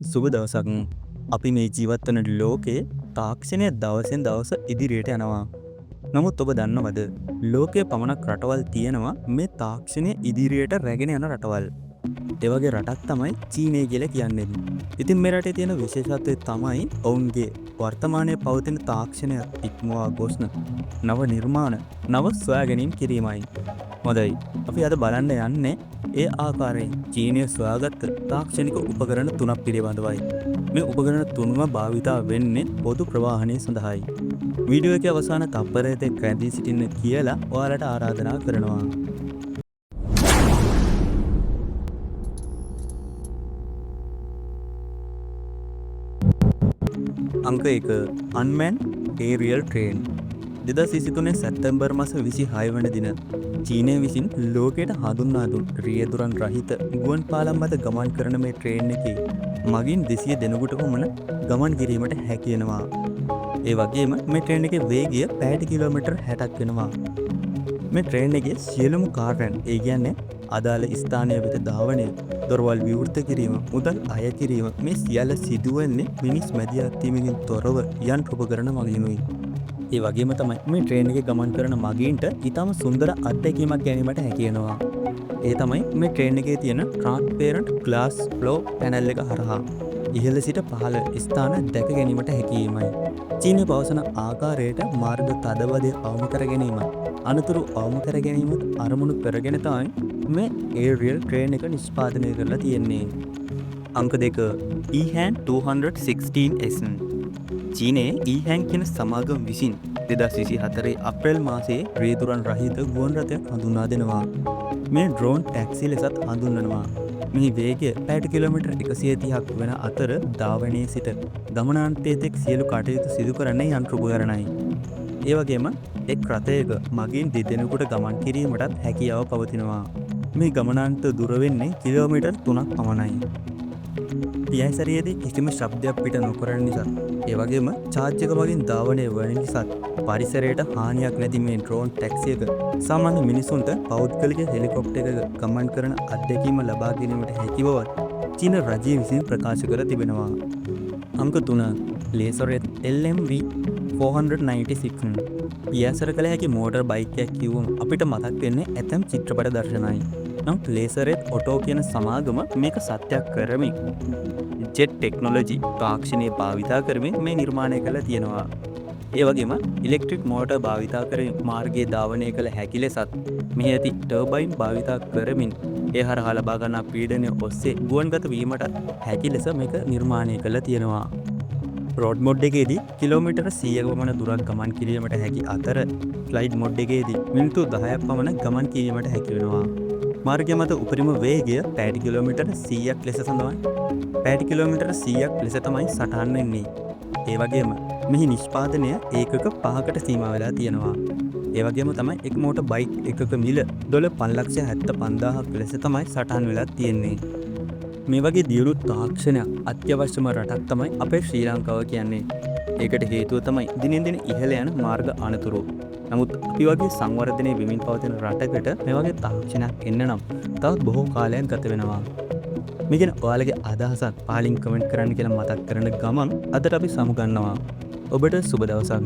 සුබ දවසක්. අපි මේ ජීවත් වන ලෝකේ තාක්ෂණය දවසෙන් දවස ඉදිරියට යනවා. නමුත් ඔබ දන්නවද? ලෝකයේ පමණක් රටවල් තියෙනවා මේ තාක්ෂණය ඉදිරියට රැගෙන යන රටවල්. ඒ වගේ රටක් තමයි චීනය කියලා කියන්නේ. ඉතින් මේ රටේ තියෙන විශේෂත්වය තමයි ඔවුන්ගේ වර්තමානයේ පවතින තාක්ෂණය ඉක්මවා ගොස්න නව නිර්මාණ, නව සොයා ගැනීම කිරීමයි. හොඳයි. අපි අද බලන්න යන්නේ ඒ ආකාරයෙන් චීනය සොයාගත් තාක්ෂණික උපකරණ 3ක් පිළිබඳවයි. මේ උපකරණ තුනම භාවිතා වෙන්නේ පොදු ප්‍රවාහනය සඳහායි. වීඩියෝ එකේ අවසාන තප්පරය දෙක රැඳී සිටින්න කියලා ඔයාලට ආරාධනා කරනවා. අංක 1 Unmanned Aerial Train 2023 සැප්තැම්බර් මාස 26 වන දින චීනය විසින් ලෝකයට හඳුන්වා දුන් රියදුරන් රහිත ගුවන් පාලම් මත ගමන් කරන මේ ට්‍රේන් එකේ මගින් 200 දෙනෙකුට පමණ ගමන් කිරීමට හැකි වෙනවා. ඒ වගේම මේ ට්‍රේන් එකේ වේගය පැයට කිලෝමීටර් 60ක් වෙනවා. මේ ට්‍රේන් එකේ සියලුම කාර්යයන් ඒ කියන්නේ අදාළ ස්ථානය වෙත ධාවනය, දොරවල් විවෘත කිරීම, මුදල් අය කිරීම මේ සියල්ල සිදුවන්නේ මිනිස් මැදිහත් වීමකින් තොරව යන්ත්‍ර උපකරණ මගිනුයි. ඒ වගේම තමයි මේ ට්‍රේන් එකේ ගමන් කරන මගීන්ට ඊටම සුන්දර අත්දැකීමක් ගැනීමට හැකි වෙනවා. ඒ තමයි මේ ට්‍රේන් එකේ තියෙන ට්‍රාන්ස්පරන්ට් ග්ලාස් ෆ්ලෝ පැනල් එක හරහා ඉහළ සිට පහළ ස්ථාන දැක ගැනීමට හැකියීමයි. චීනය පවසන ආකාරයට මාර්ග තදබදය අවම කර ගැනීම, අනතුරු අවම කර ගැනීමත් අරමුණු කරගෙන තමයි මේ ඒරියල් ට්‍රේන් එක නිෂ්පාදනය කරලා තියෙන්නේ. අංක 2 EHang 216S. චීනයේ EHang කියන සමාගම විසින් 2024 අප්‍රේල් මාසයේ රියදුරන් රහිත ගුවන් රථයක් හඳුන්වා දෙනවා. මේ ඩ්‍රෝන් ටැක්සි ලෙසත් හඳුන්වනවා. මෙහි වේගය පැයට කිලෝමීටර් 130ක් වන අතර ධාවනයේ සිට ගමනාන්තයේ තෙක් සියලු කටයුතු සිදු කරන්නේ යන්ත්‍ර උපකරණයි. ඒ වගේම එක් රථයක මගින් දෙදෙනෙකුට ගමන් කිරීමටත් හැකියාව පවතිනවා. මේ ගමනාන්ත දුර වෙන්නේ කිලෝමීටර් 3ක් පමණයි. පියයිසරියේදී කිසිම ශබ්දයක් පිට නොකරන නිසා, ඒ වගේම චාර්ජ් එක මගින් ධාවනය වන නිසා පරිසරයට හානියක් නැති මේ ඩ්‍රෝන් ටැක්සි එක සාමාන්‍ය මිනිසුන්ට පෞද්ගලික හෙලිකොප්ටර් එකක ගමන් කරන අත්දැකීම ලබා ගැනීමට හැකි බවත් චීන රජය විසින් ප්‍රකාශ කර තිබෙනවා. අංක 3 ලේසරෙත් LMV 496. පියාසර කළ හැකි මෝටර් බයික් එකක් කිව්වම අපිට මතක් වෙන්නේ ඇතම් චිත්‍රපට දර්ශනයි. නමුත් ලේසරෙත් ඔටෝ කියන සමාගම මේක සත්‍යයක් කරමින් ජෙට් ටෙක්නොලොජි තාක්ෂණය භාවිතා කරමින් මේ නිර්මාණය කළ තියෙනවා. ඒ වගේම ඉලෙක්ට්‍රික් මෝටර් භාවිතා කරමින් මාර්ගයේ ධාවනය කළ හැකි ලෙසත් මෙහි ඇති ටර්බයින් භාවිතා කරමින් ඒ හරහා ලබා ගන්නා පීඩනය ඔස්සේ ගුවන්ගත වීමට හැකි ලෙස මේක නිර්මාණය කළ තියෙනවා. රෝඩ් මොඩ් එකේදී කිලෝමීටර් 100ක පමණ දුරක් ගමන් කිරීමට හැකි අතර ෆ්ලයිට් මොඩ් එකේදී මිනිත්තු 10ක් පමණ ගමන් කිරීමට හැකි වෙනවා. මාර්ගය මත උපරිම වේගය පැයට කිලෝමීටර් 100ක් ලෙස සඳහන්. පැයට කිලෝමීටර් 100ක් ලෙස තමයි සටහන් වෙන්නේ. ඒ වගේම මෙහි නිෂ්පාදනය ඒකක 5කට සීමා වෙලා තියෙනවා. ඒ වගේම තමයි එක් මෝටර් බයික් එකක මිල $5,75,000ක් ලෙස තමයි සටහන් වෙලා තියෙන්නේ. මේ වගේ දියුණු තාක්ෂණයක් අත්‍යවශ්‍යම රටක් තමයි අපේ ශ්‍රී ලංකාව කියන්නේ. ඒකට හේතුව තමයි දිනෙන් දින ඉහළ යන මාර්ග අනතුරු. නමුත් අපි වගේ සංවර්ධනයේ වෙමින් පවතින රටකට මේ වගේ තාක්ෂණයක් එන්න නම් තවත් බොහෝ කාලයක් ගත වෙනවා. මේ ගැන ඔයාලගේ අදහසක් පහලින් කමෙන්ට් කරන්න කියලා මතක් කරන ගමන් අදට අපි සමුගන්නවා. ඔබට සුබ දවසක්.